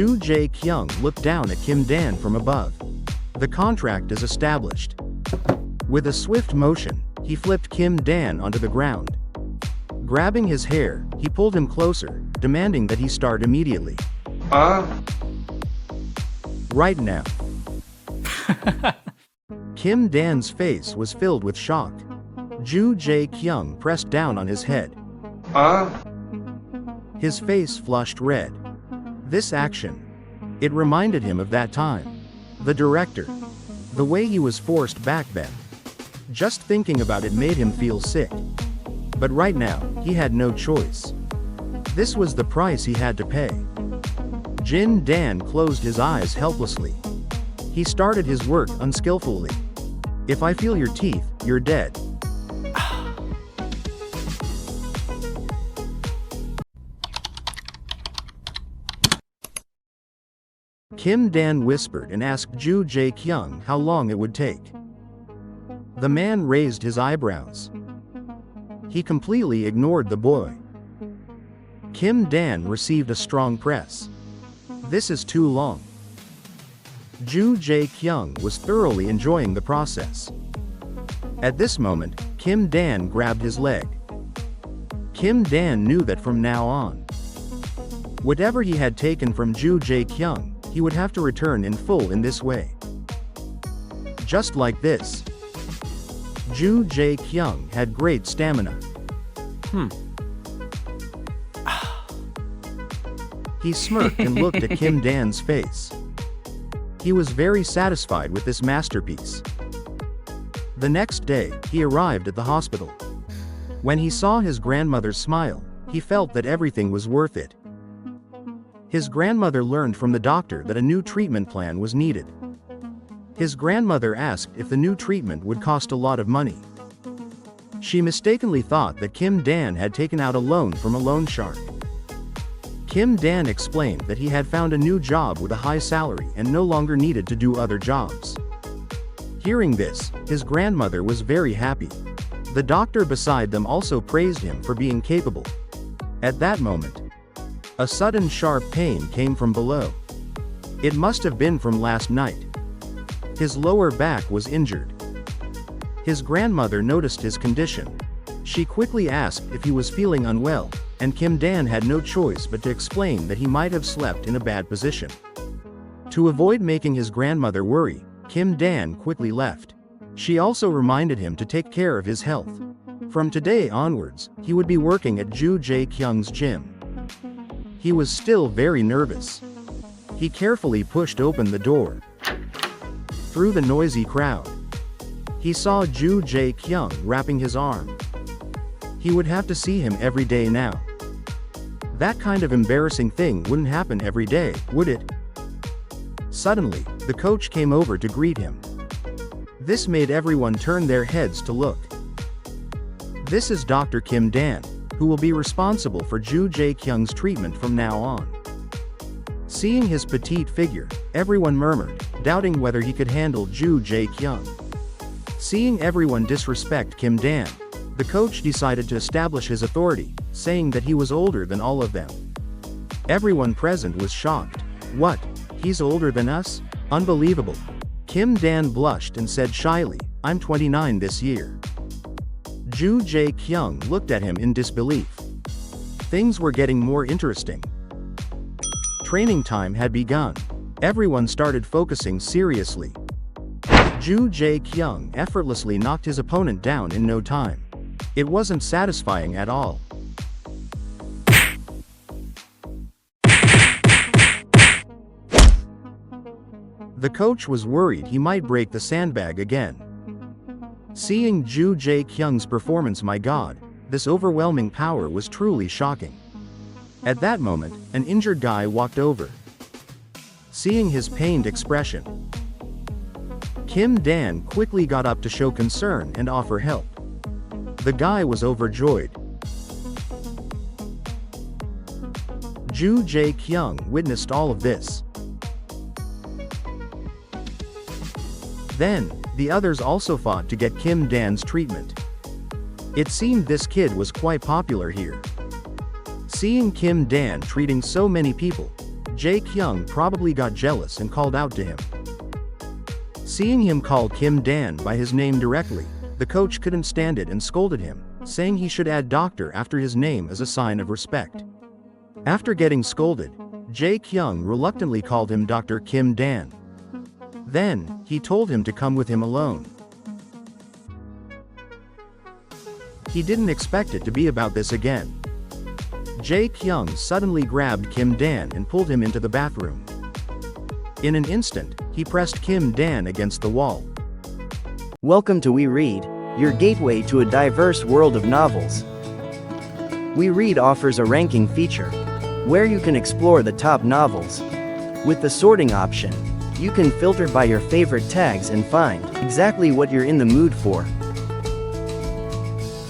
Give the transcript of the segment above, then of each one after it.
Ju Jae-kyung looked down at Kim Dan from above. The contract is established. With a swift motion, he flipped Kim Dan onto the ground. Grabbing his hair, he pulled him closer, demanding that he start immediately. Right now. Kim Dan's face was filled with shock. Ju Jae-kyung pressed down on his head. His face flushed red. This action. It reminded him of that time. The director. The way he was forced back then. Just thinking about it made him feel sick. But right now, he had no choice. This was the price he had to pay. Jin Dan closed his eyes helplessly. He started his work unskillfully. If I feel your teeth, you're dead. Kim Dan whispered and asked Ju Jae-kyung how long it would take. The man raised his eyebrows. He completely ignored the boy. Kim Dan received a strong press. This is too long. Ju Jae-kyung was thoroughly enjoying the process. At this moment, Kim Dan grabbed his leg. Kim Dan knew that from now on, whatever he had taken from Ju Jae-kyung, he would have to return in full in this way. Just like this. Ju Jae-kyung had great stamina. He smirked and looked at Kim Dan's face. He was very satisfied with this masterpiece. The next day, he arrived at the hospital. When he saw his grandmother's smile, he felt that everything was worth it. His grandmother learned from the doctor that a new treatment plan was needed. His grandmother asked if the new treatment would cost a lot of money. She mistakenly thought that Kim Dan had taken out a loan from a loan shark. Kim Dan explained that he had found a new job with a high salary and no longer needed to do other jobs. Hearing this, his grandmother was very happy. The doctor beside them also praised him for being capable. At that moment, a sudden sharp pain came from below. It must have been from last night. His lower back was injured. His grandmother noticed his condition. She quickly asked if he was feeling unwell, and Kim Dan had no choice but to explain that he might have slept in a bad position. To avoid making his grandmother worry, Kim Dan quickly left. She also reminded him to take care of his health. From today onwards, he would be working at Ju Jae-kyung's gym. He was still very nervous. He carefully pushed open the door. Through the noisy crowd, he saw Ju Jae-kyung wrapping his arm. He would have to see him every day now. That kind of embarrassing thing wouldn't happen every day, would it? Suddenly, the coach came over to greet him. This made everyone turn their heads to look. This is Dr. Kim Dan, who will be responsible for Ju Jae-kyung's treatment from now on. Seeing his petite figure, everyone murmured, doubting whether he could handle Ju Jae-kyung. Seeing everyone disrespect Kim Dan, the coach decided to establish his authority, saying that he was older than all of them. Everyone present was shocked. What? He's older than us? Unbelievable. Kim Dan blushed and said shyly, I'm 29 this year. Ju Jae-kyung looked at him in disbelief. Things were getting more interesting. Training time had begun. Everyone started focusing seriously. Ju Jae-kyung effortlessly knocked his opponent down in no time. It wasn't satisfying at all. The coach was worried he might break the sandbag again. Seeing Ju Jae-kyung's performance, my God, this overwhelming power was truly shocking. At that moment, an injured guy walked over. Seeing his pained expression, Kim Dan quickly got up to show concern and offer help. The guy was overjoyed. Ju Jae-kyung witnessed all of this. Then, the others also fought to get Kim Dan's treatment. It seemed this kid was quite popular here. Seeing Kim Dan treating so many people, Jae-kyung probably got jealous and called out to him. Seeing him call Kim Dan by his name directly, the coach couldn't stand it and scolded him, saying he should add doctor after his name as a sign of respect. After getting scolded, Jae-kyung reluctantly called him Dr. Kim Dan. Then, he told him to come with him alone. He didn't expect it to be about this again. Jae-kyung suddenly grabbed Kim Dan and pulled him into the bathroom. In an instant, he pressed Kim Dan against the wall. Welcome to We Read, your gateway to a diverse world of novels. We Read offers a ranking feature, where you can explore the top novels. With the sorting option, you can filter by your favorite tags and find exactly what you're in the mood for.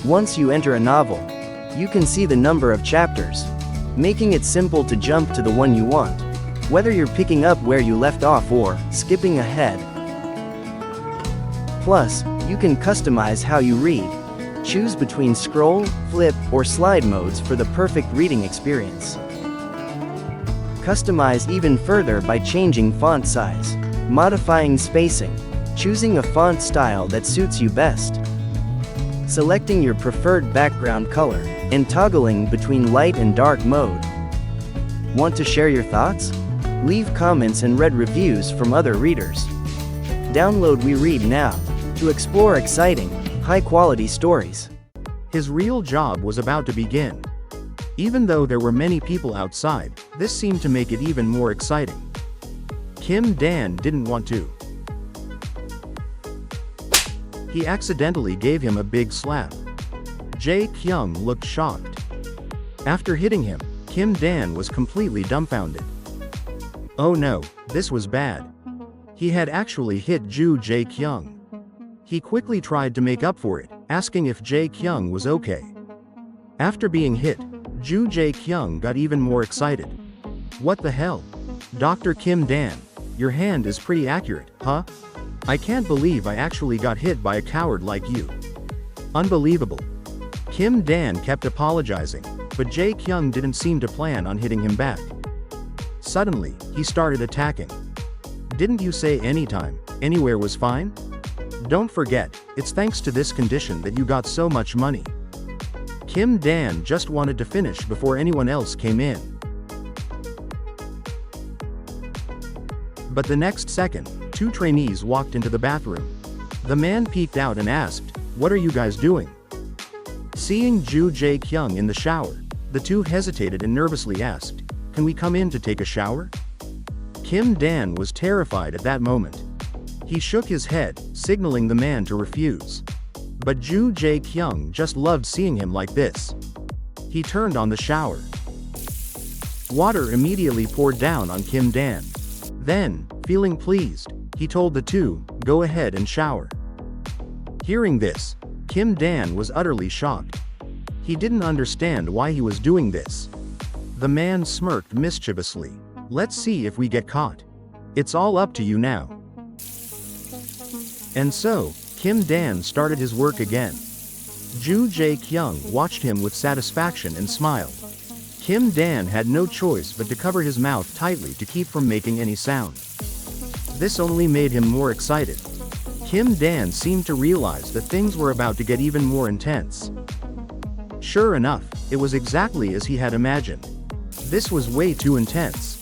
Once you enter a novel, you can see the number of chapters, making it simple to jump to the one you want, whether you're picking up where you left off or skipping ahead. Plus, you can customize how you read. Choose between scroll, flip, or slide modes for the perfect reading experience. Customize even further by changing font size, modifying spacing, choosing a font style that suits you best, selecting your preferred background color, and toggling between light and dark mode. Want to share your thoughts? Leave comments and read reviews from other readers. Download We Read now to explore exciting, high-quality stories. His real job was about to begin. Even though there were many people outside, this seemed to make it even more exciting. Kim Dan didn't want to. He accidentally gave him a big slap. Jae-kyung looked shocked. After hitting him, Kim Dan was completely dumbfounded. Oh no, this was bad. He had actually hit Jae-kyung. He quickly tried to make up for it, asking if Jae-kyung was okay. After being hit, Jae-kyung got even more excited. What the hell? Dr. Kim Dan, your hand is pretty accurate, huh? I can't believe I actually got hit by a coward like you. Unbelievable. Kim Dan kept apologizing, but Jae-kyung didn't seem to plan on hitting him back. Suddenly, he started attacking. Didn't you say anytime, anywhere was fine? Don't forget, it's thanks to this condition that you got so much money. Kim Dan just wanted to finish before anyone else came in. But the next second, two trainees walked into the bathroom. The man peeked out and asked, "What are you guys doing?" Seeing Jae-kyung in the shower, the two hesitated and nervously asked, "Can we come in to take a shower?" Kim Dan was terrified at that moment. He shook his head, signaling the man to refuse. But Jae-kyung just loved seeing him like this. He turned on the shower. Water immediately poured down on Kim Dan. Then, feeling pleased, he told the two, "Go ahead and shower." Hearing this, Kim Dan was utterly shocked. He didn't understand why he was doing this. The man smirked mischievously. "Let's see if we get caught. It's all up to you now." And so, Kim Dan started his work again. Jae-kyung watched him with satisfaction and smiled. Kim Dan had no choice but to cover his mouth tightly to keep from making any sound. This only made him more excited. Kim Dan seemed to realize that things were about to get even more intense. Sure enough, it was exactly as he had imagined. This was way too intense.